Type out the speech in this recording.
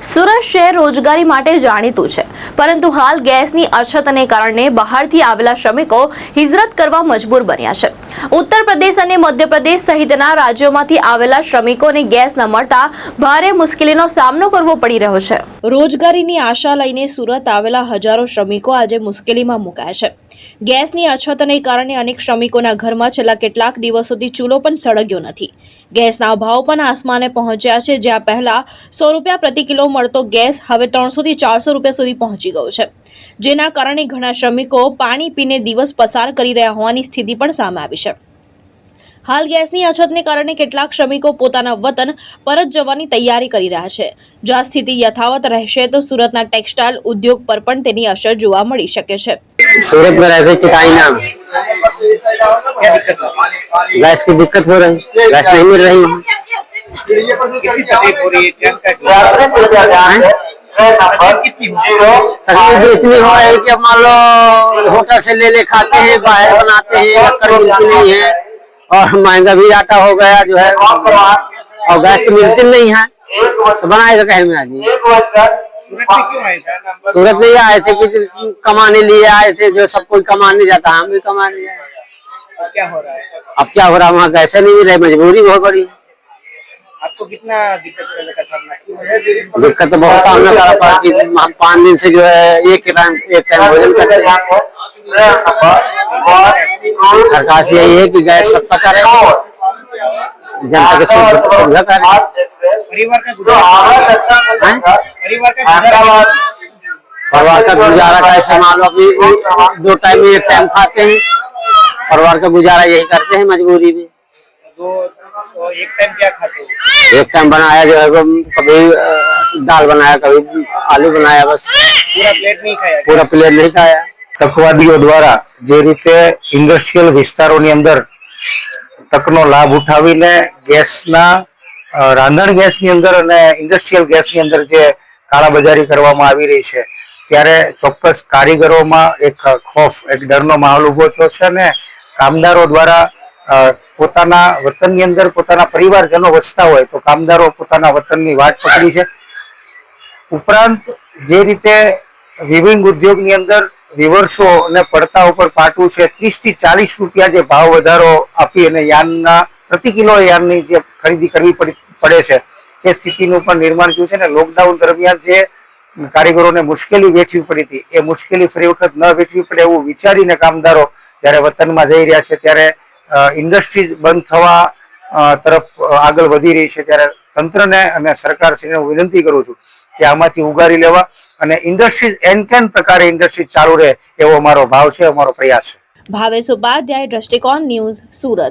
સુરત શહેર રોજગારી માટે જાણીતું છે, પરંતુ હાલ ગેસની અછતને કારણે બહારથી આવેલા શ્રમિકો હિજરત કરવા મજબૂર બન્યા છે। ઉત્તર પ્રદેશ અને મધ્યપ્રદેશ સહિતના રાજ્યોમાંથી આવેલા શ્રમિકોને ગેસ ન મળતા ભારે મુશ્કેલીનો સામનો કરવો પડી રહ્યો છે। રોજગારીની આશા લઈને સુરત આવેલા હજારો શ્રમિકો આજે મુશ્કેલીમાં મુકાયા છે। ગેસની અછતને કારણે અનેક શ્રમિકોના ઘરમાં છેલ્લા કેટલાક દિવસોથી ચૂલો પણ સળગ્યો નથી। ગેસના ભાવ પણ આસમાને પહોંચ્યા છે। જ્યાં પહેલા 100 રૂપિયા પ્રતિ કિલો મળતો ગેસ હવે 300 થી 400 રૂપિયા સુધી પહોંચી ગયો છે, જેના કારણે ઘણા શ્રમિકો પાણી પીને દિવસ પસાર કરી રહ્યા હોવાની સ્થિતિ પણ સામે આવી છે। હાલ ગેસની અછતને કારણે કેટલાક શ્રમિકો પોતાના વતન પરત જવાની તૈયારી કરી રહ્યા છે। જો આ સ્થિતિ યથાવત રહેશે તો સુરतना ટેક્સટાઇલ उद्योग पर પણ તેની અસર જોવા મળી શકે છે। सूरत में रहते चिताई नाम गैस की दिक्कत हो रही, गैस नहीं मिल रही है। तकलीफ इतनी हो रही कि मान लो होटल से ले खाते हैं, बाहर बनाते हैं, लकड़ मिलती नहीं है और महंगा भी आटा हो गया जो है, और गैस तो मिलती नहीं है, तो बनाएगा कहीं में आदमी। सूरत में आए थे कि कमाने लिए आए थे, जो सब कोई कमाने जाता, हम भी कमाने जाए। क्या हो रहा है? अब क्या हो रहा, वहाँ कैसे नहीं मिल रहे, मजबूरी बहुत बड़ी। आपको कितना दिक्कत का सामना किया? दिक्कत तो बहुत सामना करना पड़ा कि हम 5 दिन से जो है एक टाइम भोजन करते हैं। सरकार से यही है कि गैस सबका करे, जनता के सुविधा करे। परिवार का गुजारा कैसे, मान लो अभी 2 टाइम में 1 टाइम खाते हैं, परिवार का गुजारा यही करते हैं मजबूरी में। तो एक टाइम क्या खाते हो? 1 टाइम बनाया जो है, कभी दाल बनाया, कभी आलू बनाया, बस पूरा प्लेट नहीं खाया? पूरा प्लेट नहीं खाया। તકવાદીઓ દ્વારા જે રીતે ઇન્ડસ્ટ્રીયલ વિસ્તારોની અંદર તકનો લાભ ઉઠાવીને ગેસના રાંધણ ગેસની અંદર અને ઇન્ડસ્ટ્રીયલ ગેસની અંદર જે કાળાબજારી કરવામાં આવી રહી છે, ત્યારે ચોક્કસ કારીગરોમાં એક ખોફ, એક ડરનો માહોલ ઉભો થયો છે અને કામદારો દ્વારા પોતાના વતનની અંદર પોતાના પરિવારજનો વસતા હોય તો કામદારો પોતાના વતનની વાટ પકડી છે। ઉપરાંત જે રીતે વિવિંગ ઉદ્યોગની અંદર વિવર્સો અને પડતા ઉપર પાટું છે, 30 થી 40 રૂપિયા જે ભાવ વધારો આપી અને યાનના પ્રતિ કિલો યાનની જે ખરીદી કરવી પડે છે, એ સ્થિતિનું પણ નિર્માણ થયું છે। અને લોકડાઉન દરમિયાન જે કારીગરોને મુશ્કેલી વેઠવી પડી હતી, એ મુશ્કેલી ફરી વખત ન વેઠવી પડે એવું વિચારીને કામદારો જ્યારે વતનમાં જઈ રહ્યા છે, ત્યારે ઇન્ડસ્ટ્રીઝ બંધ થવા તરફ આગળ વધી રહી છે। ત્યારે તંત્રને અને સરકારશ્રીને હું વિનંતી કરું છું કે આમાંથી ઉગારી લેવા અને ઇન્ડસ્ટ્રીઝ એનકેન પ્રકારે ઇન્ડસ્ટ્રીઝ ચાલુ રહે એવો અમારો ભાવ છે, અમારો પ્રયાસ છે। ભાવેશ ઉપાધ્યાય, દ્રષ્ટિકોણ ન્યૂઝ, સુરત।